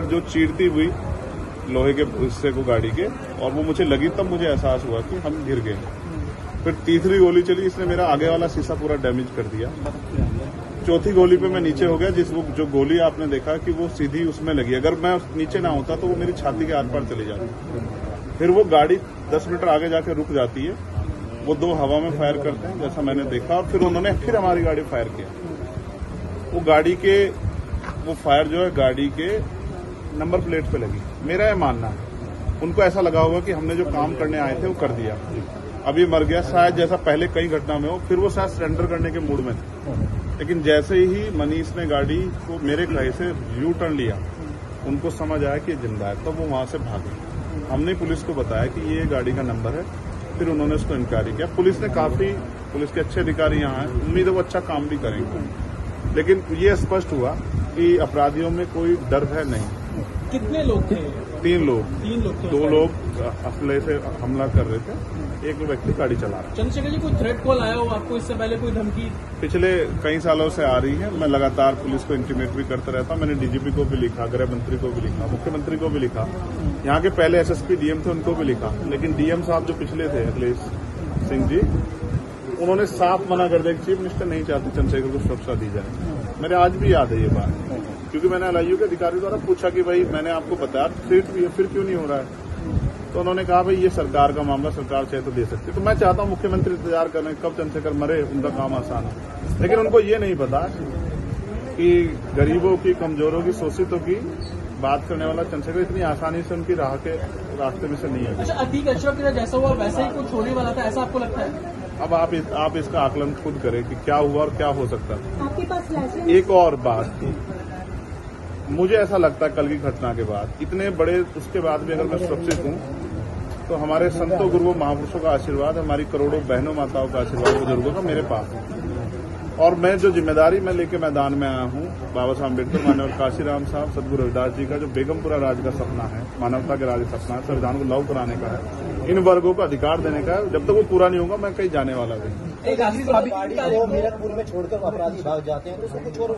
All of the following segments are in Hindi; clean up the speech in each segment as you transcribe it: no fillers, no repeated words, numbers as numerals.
जो चीरती हुई लोहे के हिस्से को गाड़ी के, और वो मुझे लगी तब मुझे एहसास हुआ कि हम गिर गए। फिर तीसरी गोली चली, इसने मेरा आगे वाला शीशा पूरा डैमेज कर दिया। चौथी गोली पे मैं नीचे हो गया, जो गोली आपने देखा कि वो सीधी उसमें लगी। अगर मैं नीचे ना होता तो वो मेरी छाती के आर पार चली जाती। फिर वो गाड़ी 10 मीटर आगे जाके रुक जाती है। वो दो हवा में फायर करते हैं जैसा मैंने देखा, और फिर उन्होंने फिर हमारी गाड़ी फायर किया। वो फायर जो है गाड़ी के नंबर प्लेट पे लगी। मेरा ये मानना है उनको ऐसा लगा होगा कि हमने जो काम करने आए थे वो कर दिया, अब ये मर गया शायद, जैसा पहले कई घटना में हो। फिर वो शायद सरेंडर करने के मूड में थे, लेकिन जैसे ही मनीष ने गाड़ी को मेरे कहे से यू टर्न लिया, उनको समझ आया कि ये जिंदा है, तब वो वहां से भागे। हमने पुलिस को बताया कि ये गाड़ी का नंबर है, फिर उन्होंने उसको इंक्वायरी किया। पुलिस के अच्छे अधिकारी यहाँ हैं, उम्मीद है वो अच्छा काम भी करेंगे। लेकिन ये स्पष्ट हुआ कि अपराधियों में कोई डर है नहीं। कितने लोग थे? 3 लोग। 3 लोग थे। 2 लोग असले से हमला कर रहे थे, एक व्यक्ति गाड़ी चला रहा। चंद्रशेखर जी, कोई थ्रेट कॉल आया हो आपको इससे पहले, कोई धमकी? पिछले कई सालों से आ रही है। मैं लगातार पुलिस को इंटीमेट भी करता रहता हूं। मैंने डीजीपी को भी लिखा, गृह मंत्री को भी लिखा, मुख्यमंत्री को भी लिखा, यहाँ के पहले एसएसपी डीएम थे उनको भी लिखा। लेकिन डीएम साहब जो पिछले थे अखिलेश सिंह जी, उन्होंने साफ मना कर दिया कि चीफ मिनिस्टर नहीं चाहते चंद्रशेखर को सुरक्षा दी जाए। मेरे आज भी याद है ये बात, क्योंकि मैंने एलआईयू के अधिकारी द्वारा पूछा कि भाई मैंने आपको बताया थ्रेट भी है, फिर क्यों नहीं हो रहा है? तो उन्होंने कहा भाई ये सरकार का मामला, सरकार चाहे तो दे सकती। तो मैं चाहता हूं मुख्यमंत्री इंतजार कर रहे हैं कब चंद्रशेखर मरे, उनका काम आसान है। लेकिन उनको ये नहीं पता कि गरीबों की, कमजोरों की, शोषितों की बात करने वाला चंद्रशेखर इतनी आसानी से उनकी रास्ते में से नहीं है। अच्छा, अतीक अशरफ के जैसा हुआ वैसे ही कुछ होने वाला था, ऐसा आपको लगता है? अब आप इसका आकलन खुद करें कि क्या हुआ और क्या हो सकता है। आपके पास लाइसेंस? एक और बात, मुझे ऐसा लगता है कल की घटना के बाद, इतने बड़े उसके बाद भी अगर मैं सुरक्षित हूं तो हमारे संतों गुरुओं महापुरुषों का आशीर्वाद, हमारी करोड़ों बहनों माताओं का आशीर्वाद, बुजुर्गों का मेरे पास है। और मैं जो जिम्मेदारी मैं लेके मैदान में आया हूं, बाबा साहब अम्बेडकर, मानव काशीराम साहब, सदगुरु रविदास जी का जो बेगमपुरा राज का सपना है, मानवता के राज का सपना है, संविधान को लागू कराने का है, इन वर्गों को अधिकार देने का है। जब तक वो पूरा नहीं होगा मैं कहीं जाने वाला नहीं। वो मीरपुर में छोड़कर अपराधी भाग जाते हैं, तो उसको कुछ और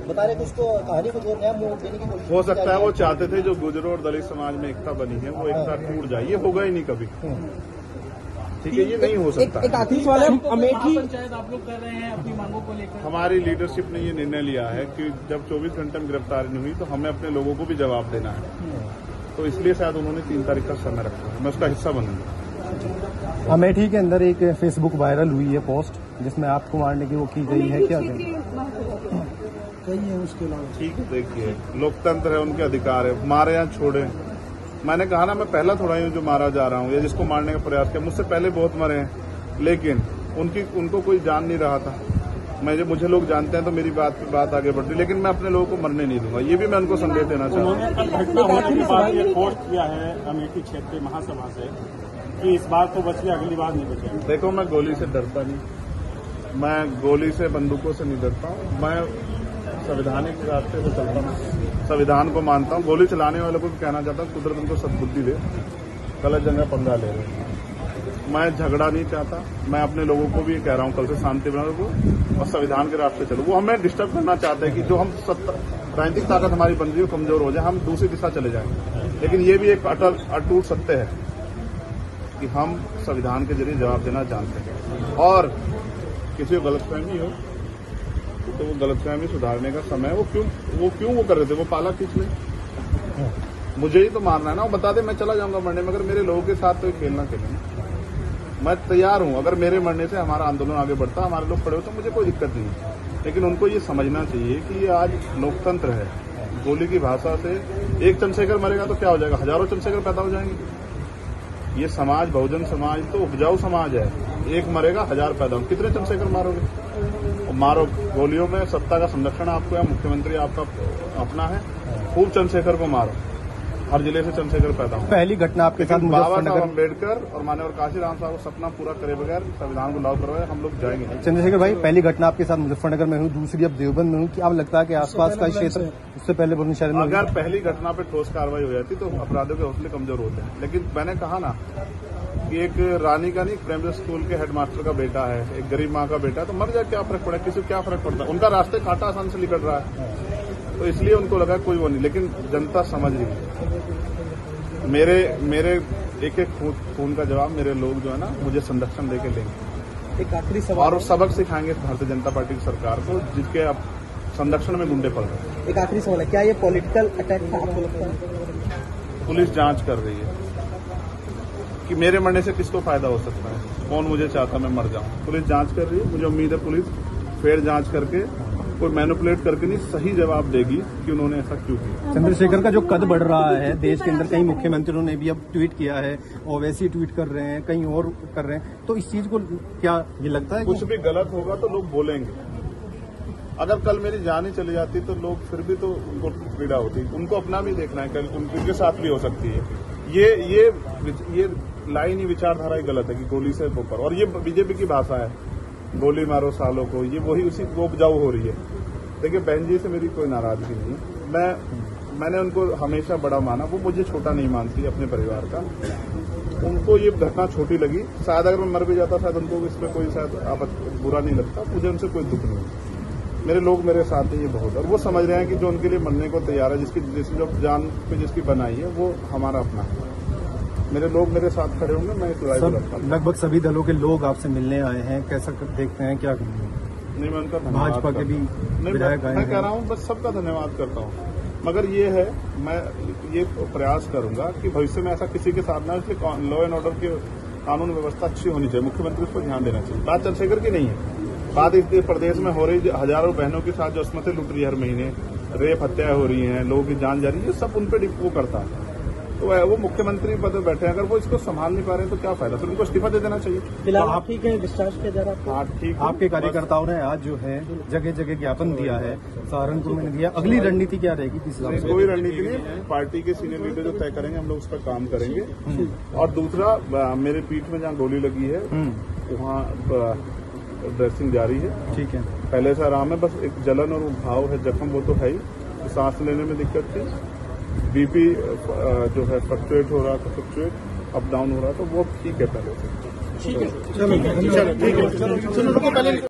बता रहे, कुछ तो कहानी कुछ और नया मोड़ देने की कोशिश हो सकता है वो चाहते थे जो गुजरों और दलित समाज में एकता बनी है वो एकता टूट जाए। ये होगा ही नहीं कभी, ठीक है, ये नहीं हो सकता। एक आखिरी सवाल है, अमेठी पंचायत आप लोग कर रहे हैं अपनी मांगों को लेकर? हमारी लीडरशिप ने ये निर्णय लिया है कि जब 24 घंटे में गिरफ्तारी नहीं हुई तो हमें अपने लोगों को भी जवाब देना है। तो इसलिए शायद उन्होंने 3 तारीख का समय रखा है, मैं उसका हिस्सा बनूंगा। अमेठी के अंदर एक फेसबुक वायरल हुई है पोस्ट जिसमें आपको मारने की वो की गई है, क्या कही है उसके अलावा? ठीक है, देखिए लोकतंत्र है, उनके अधिकार है, मारे या छोड़े। मैंने कहा ना, मैं पहला थोड़ा ही हूं जो मारा जा रहा हूं या जिसको मारने का प्रयास किया। मुझसे पहले बहुत मरे हैं, लेकिन उनको कोई जान नहीं रहा था। मुझे लोग जानते हैं तो मेरी बात आगे बढ़ती, लेकिन मैं अपने लोगों को मरने नहीं दूंगा। ये भी मैं उनको संदेश देना चाहता हूँ। पोस्ट किया है अमेठी क्षेत्रीय महासभा से कि इस बार तो बच गया, अगली बार नहीं बचेगा। देखो, मैं गोली से डरता नहीं, मैं गोली से, बंदूकों से नहीं डरता हूँ। मैं संवैधानिक रास्ते से चलता हूँ, संविधान को मानता हूँ। गोली चलाने वालों को भी कहना चाहता हूँ कुदरत उनको सद्बुद्धि दे, गलत जगह पंगा ले रहे हैं। मैं झगड़ा नहीं चाहता, मैं अपने लोगों को भी कह रहा हूँ कल से शांति बना रखो और संविधान के रास्ते चलो। वो हमें डिस्टर्ब करना चाहते हैं कि जो हम राजनीतिक ताकत हमारी बन रही है कमजोर हो जाए, हम दूसरी दिशा चले जाएं। लेकिन ये भी एक अटूट सत्य है कि हम संविधान के जरिए जवाब देना जानते हैं, और किसी को गलतफहमी हो तो वो गलतफहमी सुधारने का समय, वो क्यों कर रहे थे, वो पाला खींच ले। मुझे ही तो मारना है ना, वो बता दे मैं चला जाऊंगा मरने, मगर मेरे लोगों के साथ तो खेलना खेलना मैं तैयार हूं। अगर मेरे मरने से हमारा आंदोलन आगे बढ़ता, हमारे लोग खड़े हो, तो मुझे कोई दिक्कत नहीं। लेकिन उनको ये समझना चाहिए कि ये आज लोकतंत्र है। गोली की भाषा से एक चंद्रशेखर मरेगा तो क्या हो जाएगा, हजारों चंद्रशेखर पैदा हो जाएंगे। ये समाज, बहुजन समाज तो उपजाऊ समाज है। एक मरेगा, 1000 पैदा हो, कितने चंद्रशेखर मारोगे? और मारो, गोलियों में सत्ता का संरक्षण आपको है, मुख्यमंत्री आपका अपना है, खूब चंद्रशेखर को मारो। हर जिले से चंद्रशेखर पैदा हो। पहली घटना आपके साथ बाबा साहब अम्बेडकर और मानव काशीराम साहब को सपना पूरा करे बगैर संविधान को लागू करवाए हम लोग जाएंगे। चंद्रशेखर भाई, पहली घटना आपके साथ मुजफ्फरनगर में हुई, दूसरी अब देवबंद में हुई। क्या अब लगता है कि आसपास का क्षेत्र उससे पहले बुलंदशहर में? अगर पहली घटना पे ठोस कार्रवाई हो जाती तो अपराधियों के हौसले कमजोर होते हैं। लेकिन मैंने कहा ना कि एक रानी का नहीं, प्राइमरी स्कूल के हेडमास्टर का बेटा है, एक गरीब माँ का बेटा है, तो मर जाए क्या फर्क पड़ा, किसी को क्या फर्क पड़ता है? उनका रास्ते कांटा आसान से निकल रहा है। तो इसलिए उनको लगा कोई वो नहीं, लेकिन जनता समझ रही है। मेरे एक एक खून का जवाब मेरे लोग जो है ना मुझे संरक्षण देके लेंगे। एक आखिरी सवाल और सबक सिखाएंगे भारतीय जनता पार्टी की सरकार को, जिसके अब संरक्षण में गुंडे पड़ रहे हैं। एक आखिरी सवाल है, क्या ये पॉलिटिकल अटैक था आपको लगता है? पुलिस जांच कर रही है कि मेरे मरने से किसको फायदा हो सकता है, कौन मुझे चाहता मैं मर जाऊं। पुलिस जांच कर रही है, मुझे उम्मीद है पुलिस फेर जांच करके कोई मैनिपुलेट करके नहीं, सही जवाब देगी कि उन्होंने ऐसा क्यों किया। चंद्रशेखर का जो कद बढ़ रहा है देश के अंदर, कई मुख्यमंत्रियों ने भी अब ट्वीट किया है, ओवैसी ट्वीट कर रहे हैं, कहीं और कर रहे हैं, तो इस चीज को क्या ये लगता है कुछ भी गलत होगा तो लोग बोलेंगे। अगर कल मेरी जान ही चली जाती तो लोग फिर भी तो उनको पीड़ा होती, उनको अपना भी देखना है, कल उनके साथ भी हो सकती है। ये लाइन ही विचारधारा ही गलत है कि गोली से ऊपर, और ये बीजेपी की भाषा है, गोली मारो सालों को, ये वही उसी वो उपजाऊ हो रही है। देखिए बहन जी से मेरी कोई नाराजगी नहीं है, मैंने उनको हमेशा बड़ा माना, वो मुझे छोटा नहीं मानती अपने परिवार का। उनको ये घटना छोटी लगी, शायद अगर मैं मर भी जाता शायद उनको इसमें कोई शायद बुरा नहीं लगता, मुझे उनसे कोई दुख नहीं। मेरे लोग मेरे साथ हैं, ये बहुत, और वो समझ रहे हैं कि जो उनके लिए मरने को तैयार है, जिसकी जो जान पे जिसकी बनाई है वो हमारा अपना है। मेरे लोग मेरे साथ खड़े होंगे, मैं इस लड़ाई को लड़ता हूं। लगभग सभी दलों के लोग आपसे मिलने आए हैं, कैसा देखते हैं, क्या नहीं, मैं उनका धन्यवाद भाजपा के भी विधायक आए मैं हैं। कह रहा हूँ बस सबका धन्यवाद करता हूँ, मगर ये है मैं ये प्रयास करूंगा कि भविष्य में ऐसा किसी के साथ ना, इसलिए लॉ एंड ऑर्डर की कानून व्यवस्था अच्छी होनी चाहिए, मुख्यमंत्री उस पर ध्यान देना चाहिए। बात चंद्रशेखर की नहीं है, बात इस प्रदेश में हो रही हजारों बहनों के साथ जो अस्मतें लुट रही है, हर महीने रेप हत्याएं हो रही हैं, लोगों की जान जा रही है, ये सब उन पर वो करता है। तो वो मुख्यमंत्री पद में बैठे हैं, अगर वो इसको संभाल नहीं पा रहे हैं तो क्या फायदा, फिर उनको इस्तीफा दे देना चाहिए। फिलहाल आप ठीक है, डिस्चार्ज किया जा रहा है? हाँ ठीक है। आपके कार्यकर्ताओं ने आज जो है जगह जगह ज्ञापन दिया है, सहारनपुर में दिया, अगली रणनीति क्या रहेगी किस हिसाब से? कोई रणनीति नहीं, पार्टी के सीनियर लीडर जो तय करेंगे हम लोग उस पर काम करेंगे। और दूसरा, मेरे पीठ में जहाँ गोली लगी है वहाँ ड्रेसिंग जारी है, ठीक है, पहले से आराम है, बस एक जलन और घाव है, जख्म वो तो है ही, सांस लेने में दिक्कत थी, बीपी जो है फ्लक्चुएट हो रहा था, फ्लक्चुएट अप डाउन हो रहा था, वो ठीक है पहले से। ठीक है, चलो ठीक है, चलो पहले